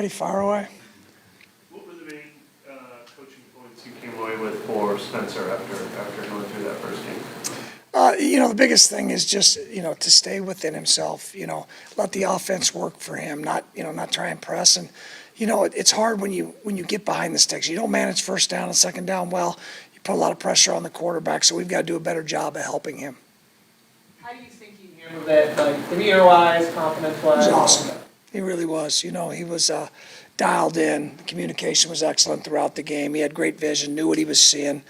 Pretty far away. What were the main coaching points you came away with for Spencer after going through that first game? The biggest thing is just, to stay within himself, let the offense work for him, not try and press. And, it's hard when you get behind the sticks. You don't manage first down and second down well. You put a lot of pressure on the quarterback, so we've got to do a better job of helping him. How do you think he handled that, like career-wise, confidence-wise? He was awesome. He really was. He was dialed in. The communication was excellent throughout the game. He had great vision, knew what he was seeing.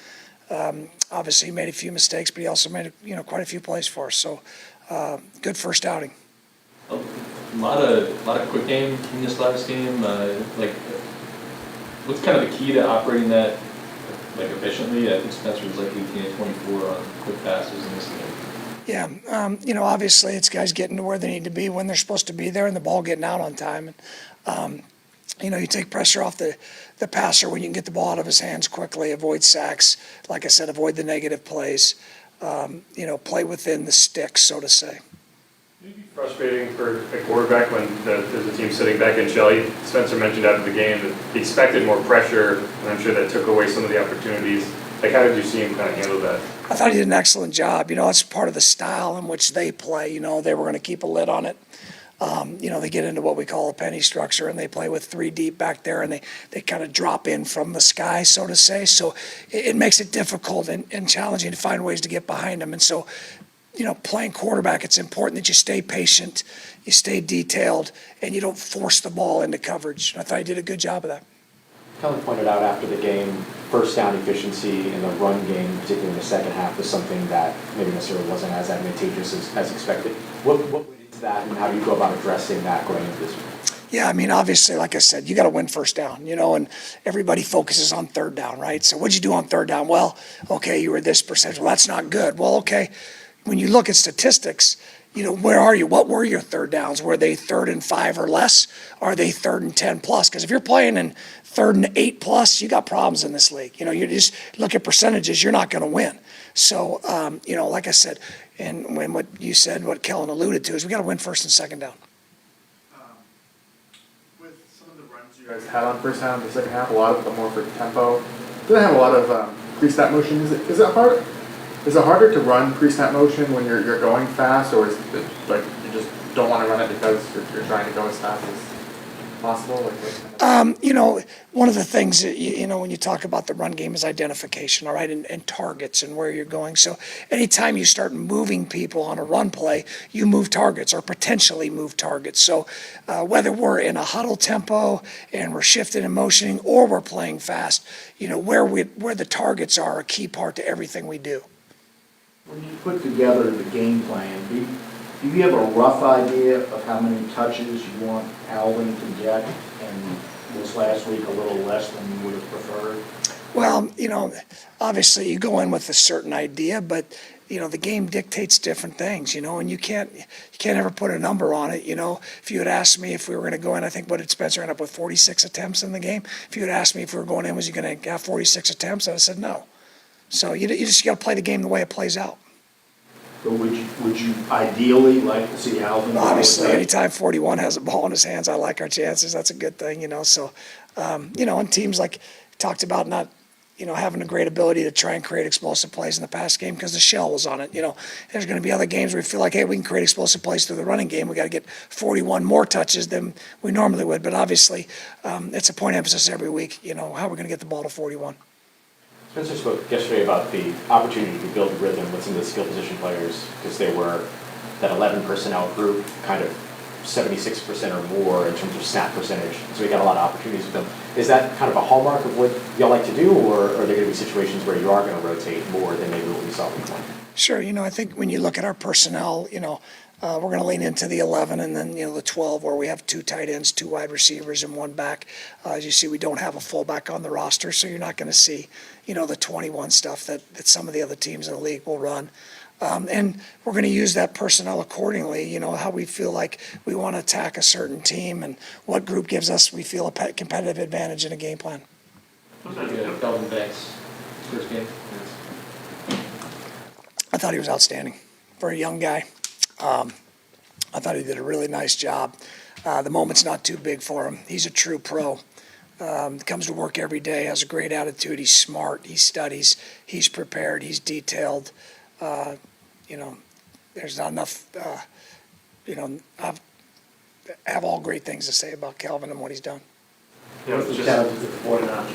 Obviously, he made a few mistakes, but he also made quite a few plays for us. So, good first outing. A lot of quick game in this last game. What's kind of the key to operating that efficiently? I think Spencer was 18 and 24 on quick passes in this game. Yeah, obviously it's guys getting to where they need to be when they're supposed to be there, and the ball getting out on time. And you take pressure off the passer when you can get the ball out of his hands quickly, avoid sacks, like I said, avoid the negative plays, play within the sticks, so to say. Would it be frustrating for a quarterback when there's a team sitting back in shell? Spencer mentioned after the game that he expected more pressure, and I'm sure that took away some of the opportunities. How did you see him kind of handle that? I thought he did an excellent job. That's part of the style in which they play. They were going to keep a lid on it. They get into what we call a penny structure, and they play with three deep back there, and they kind of drop in from the sky, so to say. So it makes it difficult and challenging to find ways to get behind them. And so, playing quarterback, it's important that you stay patient, you stay detailed, and you don't force the ball into coverage. And I thought he did a good job of that. Kelly pointed out after the game, first down efficiency in the run game, particularly in the second half, was something that maybe necessarily wasn't as advantageous as expected. What went into that, and how do you go about addressing that going into this week? Yeah, obviously, like I said, you got to win first down, and everybody focuses on third down, right? So what'd you do on third down? Well, okay, you were this percentage. Well, that's not good. Well, okay, when you look at statistics, where are you? What were your third downs? Were they 3rd and 5 or less? Are they 3rd and 10 plus? Because if you're playing in 3rd and 8 plus, you got problems in this league. You just look at percentages, you're not going to win. So, like I said, and when what you said, what Kellen alluded to, is we got to win first and second down. With some of the runs you guys had on first down, the second half, a lot of them more for tempo. Didn't have a lot of pre-snap motion. Is it hard? Is it harder to run pre-snap motion when you're going fast, or is it like you just don't want to run it because you're trying to go as fast as possible? One of the things that, when you talk about the run game is identification, all right, and targets and where you're going. So anytime you start moving people on a run play, you move targets or potentially move targets. So whether we're in a huddle tempo and we're shifting and motioning, or we're playing fast, where the targets are a key part to everything we do. When you put together the game plan, do you have a rough idea of how many touches you want Alvin to get? And was last week a little less than you would have preferred? Well, obviously you go in with a certain idea, but the game dictates different things, and you can't ever put a number on it. If you had asked me if we were going to go in, I think, what did Spencer end up with, 46 attempts in the game? If you had asked me if we were going in, was he going to have 46 attempts? I would have said no. So you just got to play the game the way it plays out. But would you ideally like to see Alvin? Obviously, anytime 41 has a ball in his hands, I like our chances. That's a good thing, So, and teams like talked about not, having a great ability to try and create explosive plays in the past game because the shell was on it. There's going to be other games where we feel like, hey, we can create explosive plays through the running game. We got to get 41 more touches than we normally would. But obviously, it's a point of emphasis every week. How we're going to get the ball to 41. Spencer spoke yesterday about the opportunity to build rhythm with some of the skill position players, because they were that 11 personnel group, kind of 76% or more in terms of snap percentage. So we got a lot of opportunities with them. Is that kind of a hallmark of what y'all like to do, or are there going to be situations where you are going to rotate more than maybe what we saw week one? Sure. I think when you look at our personnel, we're going to lean into the 11 and then, the 12, where we have 2 tight ends, 2 wide receivers, and 1 back. As you see, we don't have a fullback on the roster, so you're not going to see, the 21 stuff that some of the other teams in the league will run. And we're going to use that personnel accordingly, how we feel like we want to attack a certain team and what group gives us, we feel, a competitive advantage in a game plan. Alvin Banks, first game. I thought he was outstanding for a young guy. I thought he did a really nice job. The moment's not too big for him. He's a true pro. Comes to work every day, has a great attitude. He's smart. He studies. He's prepared. He's detailed. There's not enough. I have all great things to say about Calvin and what he's done. Yeah, What's the just- challenges at 49?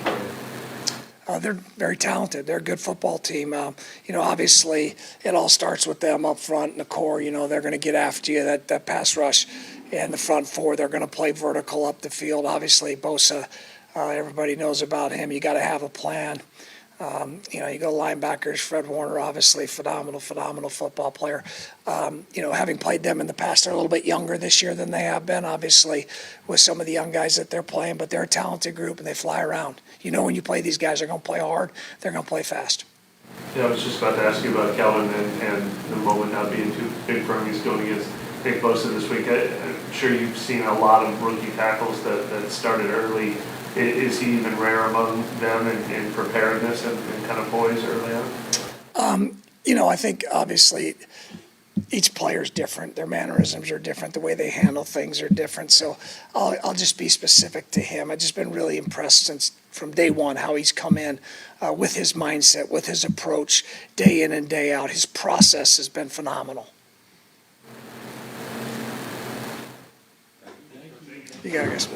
They're very talented. They're a good football team. Obviously, it all starts with them up front in the core. They're going to get after you, that pass rush. And the front four, they're going to play vertical up the field. Obviously, Bosa, everybody knows about him. You got to have a plan. You go linebackers, Fred Warner, obviously phenomenal football player. Having played them in the past, they're a little bit younger this year than they have been, obviously, with some of the young guys that they're playing, but they're a talented group and they fly around. When you play these guys, they're going to play hard, they're going to play fast. Yeah, I was just about to ask you about Calvin and the moment not being too big for him. He's going against Nick Bosa this week. I'm sure you've seen a lot of rookie tackles that started early. Is he even rare among them in preparedness and kind of poise early on? I think obviously each player is different. Their mannerisms are different. The way they handle things are different. So I'll just be specific to him. I've just been really impressed since from day one how he's come in with his mindset, with his approach, day in and day out. His process has been phenomenal. You got it, guys.